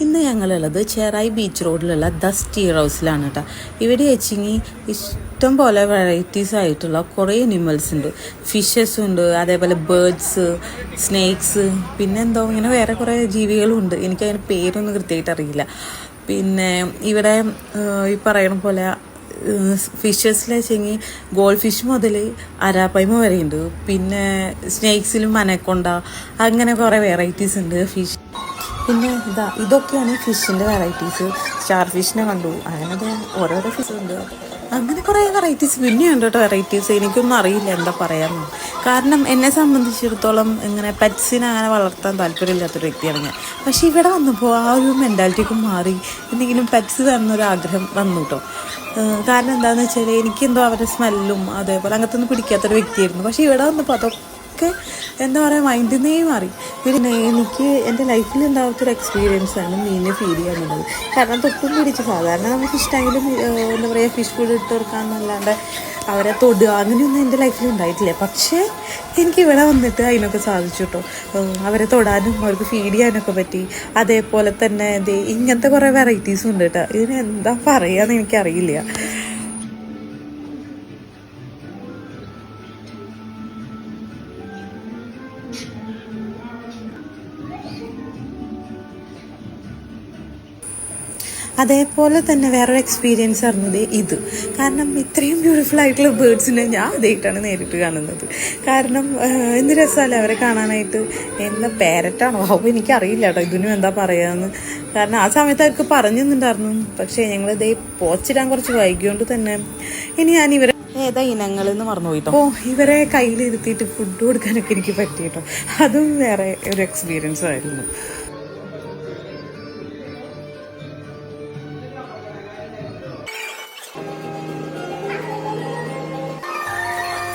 ഇന്ന് ഞങ്ങളുള്ളത് ചെറായി ബീച്ച് റോഡിലുള്ള ദസ്റ്റി ഹൗസിലാണ് കേട്ടോ. ഇവിടെ വെച്ചെങ്കിൽ ഇഷ്ടം പോലെ വെറൈറ്റീസ് ആയിട്ടുള്ള കുറേ അനിമൽസ് ഉണ്ട്. ഫിഷസ് ഉണ്ട്, അതേപോലെ ബേർഡ്സ്, സ്നേക്സ്, പിന്നെന്തോ ഇങ്ങനെ വേറെ കുറേ ജീവികളും ഉണ്ട്. എനിക്കതിന് പേരൊന്നും കൃത്യമായിട്ട് അറിയില്ല. പിന്നെ ഇവിടെ ഈ പറയണ പോലെ ഫിഷസിൽ വെച്ചെങ്കിൽ ഗോൾഡ് ഫിഷ് മുതൽ അരാപ്പൈമ വരെയുണ്ട്. പിന്നെ സ്നേക്സിലും മനക്കൊണ്ട, അങ്ങനെ കുറേ വെറൈറ്റീസ് ഉണ്ട് ഫിഷ്. പിന്നെ ഇതൊക്കെയാണ് ഫിഷിൻ്റെ വെറൈറ്റീസ്. സ്റ്റാർ ഫിഷിനെ കണ്ടു, അങ്ങനെ ഓരോരോ ഫിഷ് ഉണ്ട്. അങ്ങനെ കുറേ വെറൈറ്റീസ് പിന്നെയുണ്ട് കേട്ടോ. വെറൈറ്റീസ് എനിക്കൊന്നും അറിയില്ല എന്താ പറയാമെന്ന്. കാരണം എന്നെ സംബന്ധിച്ചിടത്തോളം ഇങ്ങനെ പെറ്റ്സിനെ അങ്ങനെ വളർത്താൻ താല്പര്യമില്ലാത്തൊരു വ്യക്തിയാണ് ഞാൻ. പക്ഷേ ഇവിടെ വന്നപ്പോൾ ആ ഒരു മെൻറ്റാലിറ്റിയൊക്കെ മാറി. എന്തെങ്കിലും പെറ്റ്സ് വേണമെന്നൊരാഗ്രഹം വന്നു കേട്ടോ. കാരണം എന്താണെന്ന് വെച്ചാൽ എനിക്കെന്തോ അവരുടെ സ്മെല്ലും അതേപോലെ അങ്ങനത്തെ ഒന്നും പിടിക്കാത്തൊരു വ്യക്തിയായിരുന്നു. പക്ഷേ ഇവിടെ വന്നപ്പോൾ അതൊക്കെ എന്താ പറയുക, മൈൻഡിൽ നിന്നേ മാറി. പിന്നെ എനിക്ക് എൻ്റെ ലൈഫിൽ ഉണ്ടാവാത്തൊരു എക്സ്പീരിയൻസാണ് മീനിനെ ഫീഡ് ചെയ്യാന്നുള്ളത്. കാരണം തൊട്ടും പിടിച്ച് സാധാരണ നമുക്ക് ഇഷ്ടമെങ്കിലും എന്താ പറയുക ഫിഷ് ഫുഡ് ഇട്ട് കൊടുക്കാമെന്നല്ലാണ്ട് അവരെ തൊടുക അങ്ങനെയൊന്നും എൻ്റെ ലൈഫിൽ ഉണ്ടായിട്ടില്ല. പക്ഷേ എനിക്കിവിടെ വന്നിട്ട് അതിനൊക്കെ സാധിച്ചു കേട്ടോ. അവരെ തൊടാനും അവർക്ക് ഫീഡ് ചെയ്യാനൊക്കെ പറ്റി. അതേപോലെ തന്നെ ഇങ്ങനത്തെ കുറേ വെറൈറ്റീസും ഉണ്ട് കേട്ടോ. ഇതിന് എന്താ പറയുകയെന്ന് എനിക്കറിയില്ല. അതേപോലെ തന്നെ വേറൊരു എക്സ്പീരിയൻസ് അറിഞ്ഞത് ഇത്. കാരണം ഇത്രയും ബ്യൂട്ടിഫുൾ ആയിട്ടുള്ള ബേർഡ്സിനെ ഞാൻ ആദ്യമായിട്ടാണ് നേരിട്ട് കാണുന്നത്. കാരണം എന്ത് രസമല്ലേ അവരെ കാണാനായിട്ട്. എന്താ പാരറ്റാണോ അപ്പോൾ എനിക്കറിയില്ല കേട്ടോ ഇതിനും എന്താ പറയാമെന്ന്. കാരണം ആ സമയത്ത് അവർക്ക് പറഞ്ഞു തന്നിട്ടുണ്ടായിരുന്നു. പക്ഷേ ഞങ്ങളിതേ പോച്ചിടാൻ കുറച്ച് വൈകിയോണ്ട് തന്നെ ഇനി ഞാൻ ഇവരെ ഏതാ ഇനങ്ങളെന്ന് മറന്നുപോയിട്ടോ. അപ്പോൾ ഇവരെ കയ്യിലിരുത്തിയിട്ട് ഫുഡ് കൊടുക്കാനൊക്കെ എനിക്ക് പറ്റി കേട്ടോ. അതും വേറെ ഒരു എക്സ്പീരിയൻസ് ആയിരുന്നു.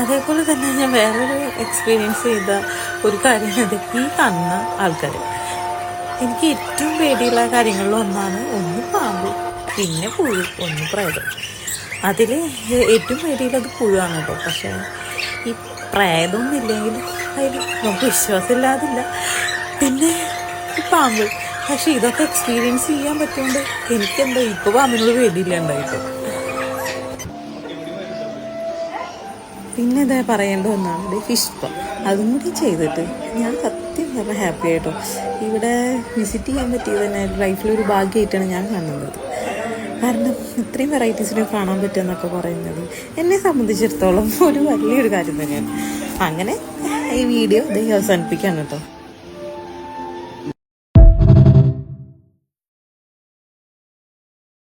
അതേപോലെ തന്നെ ഞാൻ വേറൊരു എക്സ്പീരിയൻസ് ചെയ്ത ഒരു കാര്യമാണ് ഈ കാണുന്ന ആൾക്കാർ. എനിക്ക് ഏറ്റവും പേടിയുള്ള കാര്യങ്ങളിൽ ഒന്നാണ് ഒന്ന് പാമ്പ്, പിന്നെ പുഴു, ഒന്ന് പ്രേതം. അതിൽ ഏറ്റവും പേടിയുള്ളത് പുഴുവാണ് കേട്ടോ. പക്ഷേ ഈ പ്രേതമൊന്നും ഇല്ലെങ്കിൽ അതിൽ നമുക്ക് വിശ്വാസമില്ലാതില്ല. പിന്നെ ഈ പാമ്പ്. പക്ഷെ ഇതൊക്കെ എക്സ്പീരിയൻസ് ചെയ്യാൻ പറ്റുകൊണ്ട് എനിക്കെന്താ ഇപ്പോൾ പാമ്പിനോട് പേടിയില്ല ഉണ്ടായിട്ടോ. പിന്നെ ഇതാ പറയേണ്ട ഒന്നാണ് ഫിഷ് പോ. അതും കൂടി ചെയ്തിട്ട് ഞാൻ സത്യം പറഞ്ഞാൽ ഹാപ്പി ആയിട്ടോ. ഇവിടെ വിസിറ്റ് ചെയ്യാൻ പറ്റിയത് തന്നെ ലൈഫിലൊരു ഭാഗ്യമായിട്ടാണ് ഞാൻ കാണുന്നത്. കാരണം ഇത്രയും വെറൈറ്റീസിനെ കാണാൻ പറ്റുമെന്നൊക്കെ പറയുന്നത് എന്നെ സംബന്ധിച്ചിടത്തോളം ഒരു വലിയൊരു കാര്യം തന്നെയാണ്. അങ്ങനെ ഈ വീഡിയോ അവസാനിപ്പിക്കുകയാണ് കേട്ടോ.